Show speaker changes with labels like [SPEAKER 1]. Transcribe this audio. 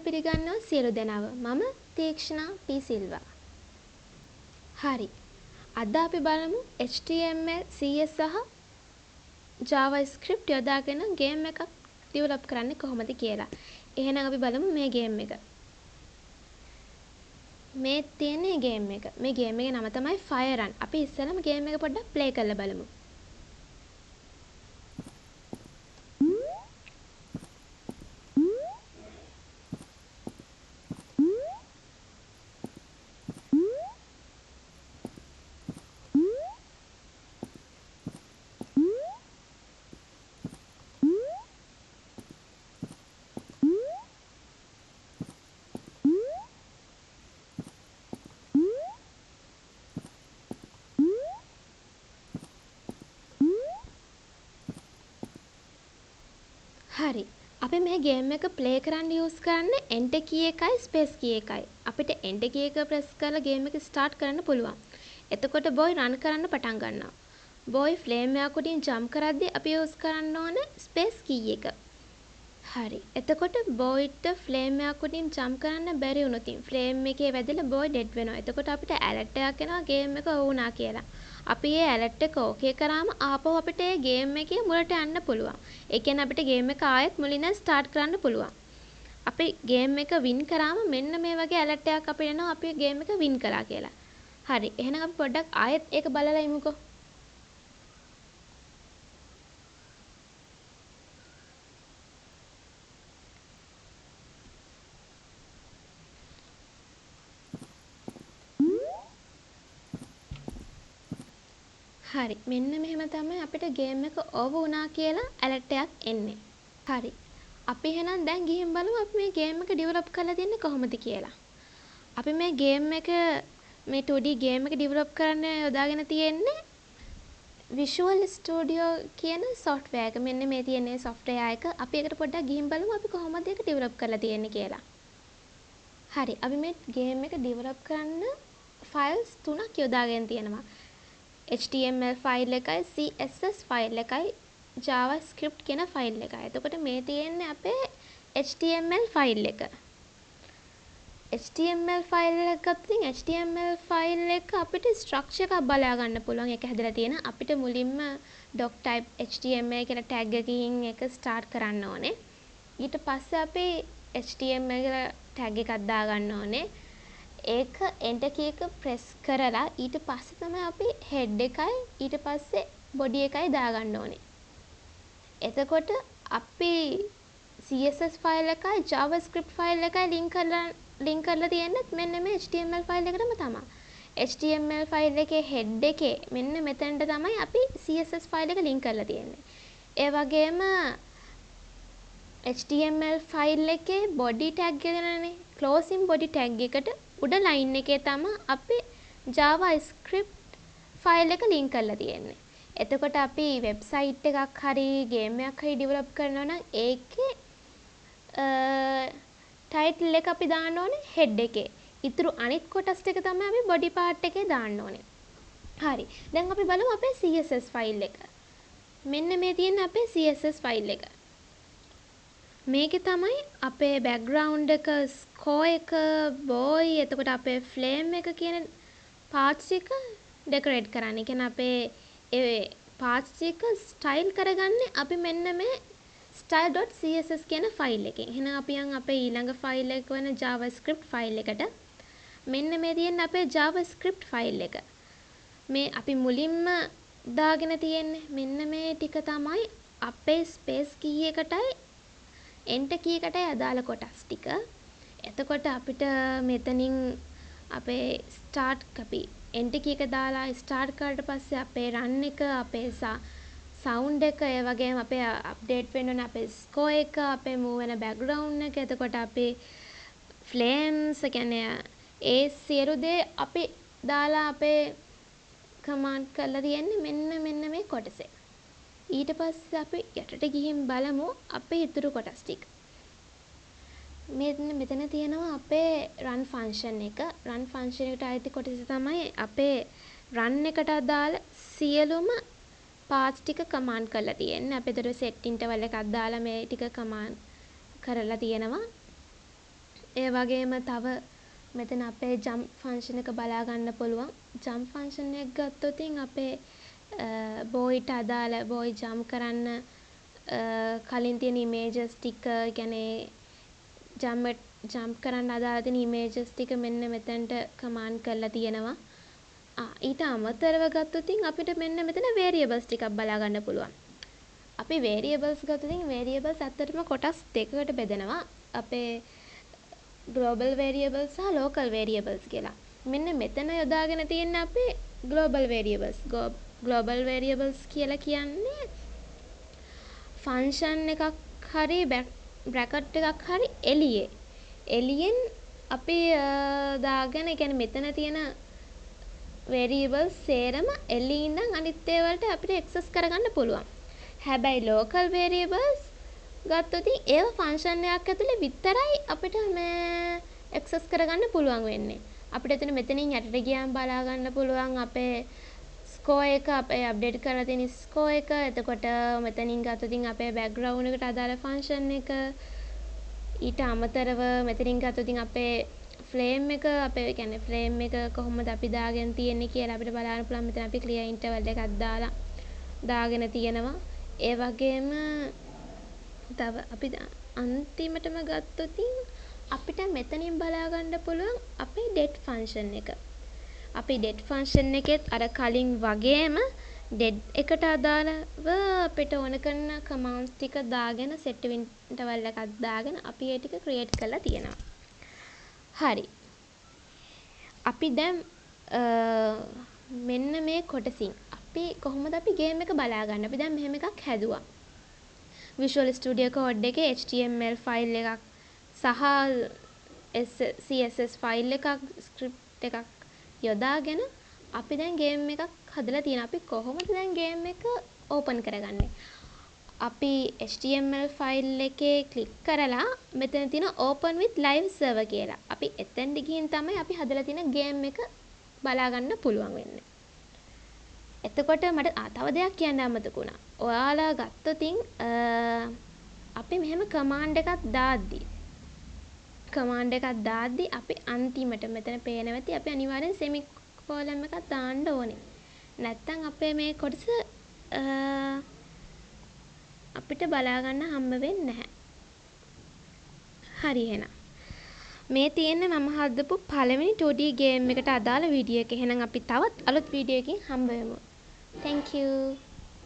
[SPEAKER 1] පිළිගන්නවා සියලු දෙනාව. මම තීක්ෂණා පී සිල්වා. හරි. අද අපි බලමු HTML, CS සහ JavaScript යොදාගෙන ගේම් එකක් ඩෙවලොප් කරන්නේ කොහොමද කියලා. එහෙනම් අපි බලමු මේ ගේම් එක. මේ තියෙන ගේම් එක. මේ ගේම් එකේ නම තමයි Fire Run. අපි ඉස්සෙල්ලාම ගේම් එක පොඩ්ඩක් ප්ලේ කරලා බලමු. හරි. අපි මේ ගේම් එක ප්ලේ කරන්න යූස් කරන්නේ enter key එකයි space key එකයි. අපිට enter key එක press කරලා ගේම් එක start කරන්න පුළුවන්. එතකොට boy run කරන්න පටන් ගන්නවා. boy flame එක උඩින් jump කරද්දී අපි යූස් කරන්න ඕනේ space key එක. හරි. එතකොට boyට flame එක උඩින් jump කරන්න බැරි වුණොත් flame එකේ වැදිලා boy dead වෙනවා. එතකොට අපිට alert එකක් එනවා ගේම් එක වුණා කියලා. අපි ඒ alert එක okay කරාම ආපහු අපිට ඒ ගේම් එකේ මුලට යන්න පුළුවන්. ඒ කියන්නේ අපිට ගේම් එක ආයෙත් මුලින්ම start කරන්න පුළුවන්. අපි ගේම් එක win කරාම මෙන්න මේ වගේ alert එකක් අපිට එනවා අපි ගේම් එක win කළා කියලා. හරි. එහෙනම් අපි පොඩ්ඩක් ආයෙත් ඒක බලලා ඉමුකෝ. හරි. මෙන්න මෙහෙම තමයි අපිට ගේම් එක ඕවර් වුණා කියලා alert එකක් එන්නේ. හරි. අපි එහෙනම් දැන් ගිහින් බලමු අපි මේ ගේම් එක ඩෙවලොප් කරලා තියන්නේ කොහොමද කියලා. අපි මේ ගේම් එක මේ 2D ගේම් එක ඩෙවලොප් කරන්න යොදාගෙන තියෙන්නේ Visual Studio කියන software එක. මෙන්න මේ තියෙන software එක. අපි ඒකට පොඩ්ඩක් ගිහින් බලමු අපි කොහොමද ඒක ඩෙවලොප් කරලා තියෙන්නේ කියලා. හරි. අපි මේ ගේම් එක ඩෙවලොප් කරන්න files 3ක් යොදාගෙන තියෙනවා. HTML ෆයිල් එකයි CSS ෆයිල් එකයි JavaScript කියන ෆයිල් එකයි. එතකොට මේ තියෙන්නේ අපේ HTML ෆයිල් එක. HTML ෆයිල් එක ගත්තොත් HTML ෆයිල් එක අපිට ස්ට්‍රක්චර් එකක් බලා ගන්න පුළුවන්. ඒක හැදලා තියෙන අපිට මුලින්ම doc type HTML කියලා tag එකකින් එක start කරන්න ඕනේ. ඊට පස්සේ අපි HTML කියලා tag එකක් දා ගන්න ඕනේ. ඒක enter key එක press කරලා ඊට පස්සේ තමයි අපි head එකයි ඊට පස්සේ body එකයි දාගන්න ඕනේ. එතකොට අපි CSS ෆයිල් එකයි JavaScript ෆයිල් එකයි link කරලා තියෙන්නේ මෙන්න මේ HTML ෆයිල් එකටම තමයි. HTML ෆයිල් එකේ head එකේ මෙන්න මෙතනට තමයි අපි CSS ෆයිල් එක link කරලා තියෙන්නේ. ඒ වගේම HTML ෆයිල් එකේ body tag එකනේ closing body tag එකට උඩ line එකේ තමයි අපි JavaScript ෆයිල් එක link කරලා තියෙන්නේ. එතකොට අපි වෙබ්සයිට් එකක් හරි ගේම් එකක් හරි ඩෙවලොප් කරනවා නම් ඒකේ ටයිටල් එක අපි දාන්න ඕනේ head එකේ. ඊටු අනිත් කොටස් ටික තමයි අපි body part එකේ දාන්න ඕනේ. හරි. දැන් අපි බලමු අපේ CSS ෆයිල් එක. මෙන්න මේ තියෙන අපේ CSS ෆයිල් එක. මේකේ තමයි අපේ background එක score එක boy එතකොට අපේ flame එක කියන parts එක decorate කරන්න. ඒ කියන්නේ අපේ ඒ parts එක style කරගන්නේ අපි මෙන්න මේ style.css කියන ෆයිල් එකෙන්. එහෙනම් අපි යන් අපේ ඊළඟ ෆයිල් එක වෙන JavaScript ෆයිල් එකට. මෙන්න මේ තියෙන අපේ JavaScript ෆයිල් එක. මේ අපි මුලින්ම දාගෙන තියෙන්නේ මෙන්න මේ ටික තමයි අපේ space key එකටයි enter key එකටයි අදාළ කොටස් ටික. එතකොට අපිට මෙතනින් අපේ start අපි enter key එක දාලා start කරලා පස්සේ අපේ run එක අපේ sound එක ඒ වගේම අපේ update වෙන්න ඕන අපේ score එක අපේ move වෙන background එක එතකොට අපේ flames කියන්නේ ඒ සියලු දේ අපි දාලා අපේ command කරලා තියෙන්නේ මෙන්න මේ කොටසේ. ඊට පස්සේ අපි යටට ගිහින් බලමු අපේ ඉතුරු කොටස් ටික. මෙතන තියෙනවා අපේ run function එක. run function එකට අයිති කොටස තමයි අපේ run එකට අදාළ සියලුම parts ටික command කරලා තියෙන්නේ. අපි ඒතර set interval එකක් දාලා මේ ටික command කරලා තියෙනවා. ඒ වගේම තව මෙතන අපේ jump function එක බලා ගන්න පුළුවන්. jump function එක ගත්තොත් අපේ boyට අදාළ boy jump කරන්න කලින් තියෙන images ටික කියන්නේ jump කරන්න අදාළ තියෙන images ටික මෙන්න මෙතනට command කරලා තියෙනවා. ඊට අමතරව ගත්තොත් අපිට මෙන්න මෙතන variables ටිකක් බලා ගන්න පුළුවන්. අපි variables ගත්තොත් variables අතරම කොටස් දෙකකට බෙදෙනවා. අපේ global variables සහ local variables කියලා. මෙන්න මෙතන යොදාගෙන තියෙන අපේ global variables. global variables කියලා කියන්නේ function එකක් හරි bracket එකක් හරි එළියෙන් අපි දාගෙන කියන්නේ මෙතන තියෙන variables සේරම එළියේ ඉඳන් අනිත් ඒවාට අපිට access කරගන්න පුළුවන්. හැබැයි local variables ගත්තොත් ඒව ෆන්ක්ෂන් එකක් ඇතුලේ විතරයි අපිට මේ access කරගන්න පුළුවන් වෙන්නේ. අපිට එතන මෙතනින් යටට ගියාම බලා ගන්න පුළුවන් අපේ score එක අපේ අප්ඩේට් කරලා තියෙන score එක. එතකොට මෙතනින් ගත්තොත් අපේ background එකට අදාළ ෆන්ක්ෂන් එක. ඊට අමතරව මෙතනින් ගත්තොත් අපේ flame එක අපේ කියන්නේ flame එක කොහොමද අපි දාගෙන තියෙන්නේ කියලා අපිට බලන්න පුළුවන්. මෙතන අපි clear interval එකක් දාගෙන තියෙනවා. ඒ වගේම තව අපි අන්තිමටම ගත්තොත් අපිට මෙතනින් බලා ගන්න පුළුවන් අපේ det function එක. අපි det function එකෙත් අර කලින් වගේම det එකට අදාළව අපිට ඕන කරන commands ටික දාගෙන set interval එකක් දාගෙන අපි ඒ ටික create කරලා තියෙනවා. හරි. අපි දැන් මෙන්න මේ කොටසින් අපි කොහොමද අපි game එක බලා ගන්න. අපි දැන් මෙහෙම එකක් හැදුවා. Visual Studio Code එකේ HTML ෆයිල් එකක් සහ CSS ෆයිල් එකක් ස්ක්‍රිප්ට් එකක් යොදාගෙන අපි දැන් ගේම් එකක් හදලා තියෙනවා. අපි කොහොමද දැන් ගේම් එක ඕපන් කරගන්නේ? අපි HTML ෆයිල් එකේ ක්ලික් කරලා මෙතන තියෙන open with live server කියලා. අපි එතෙන්ට ගිහින් තමයි අපි හදලා තියෙන ගේම් එක බලා ගන්න පුළුවන් වෙන්නේ. එතකොට මට තව දෙයක් කියන්න අමතක වුණා. ඔයාලා ගත්තොත් අපි මෙහෙම command එකක් දාද්දි අපි අන්තිමට මෙතන පේනවා ඇති අපි අනිවාර්යෙන් semicolon එකක් දාන්න ඕනේ. නැත්තම් අපේ මේ කොටස අපිට බලා ගන්න හම්බ වෙන්නේ නැහැ. හරි එහෙනම්. මේ තියෙන්නේ මම හදපු පළවෙනි 2D game එකට අදාළ වීඩියෝ එක. එහෙනම් අපි තවත් අලුත් වීඩියෝ එකකින් හම්බ වෙමු. Thank you.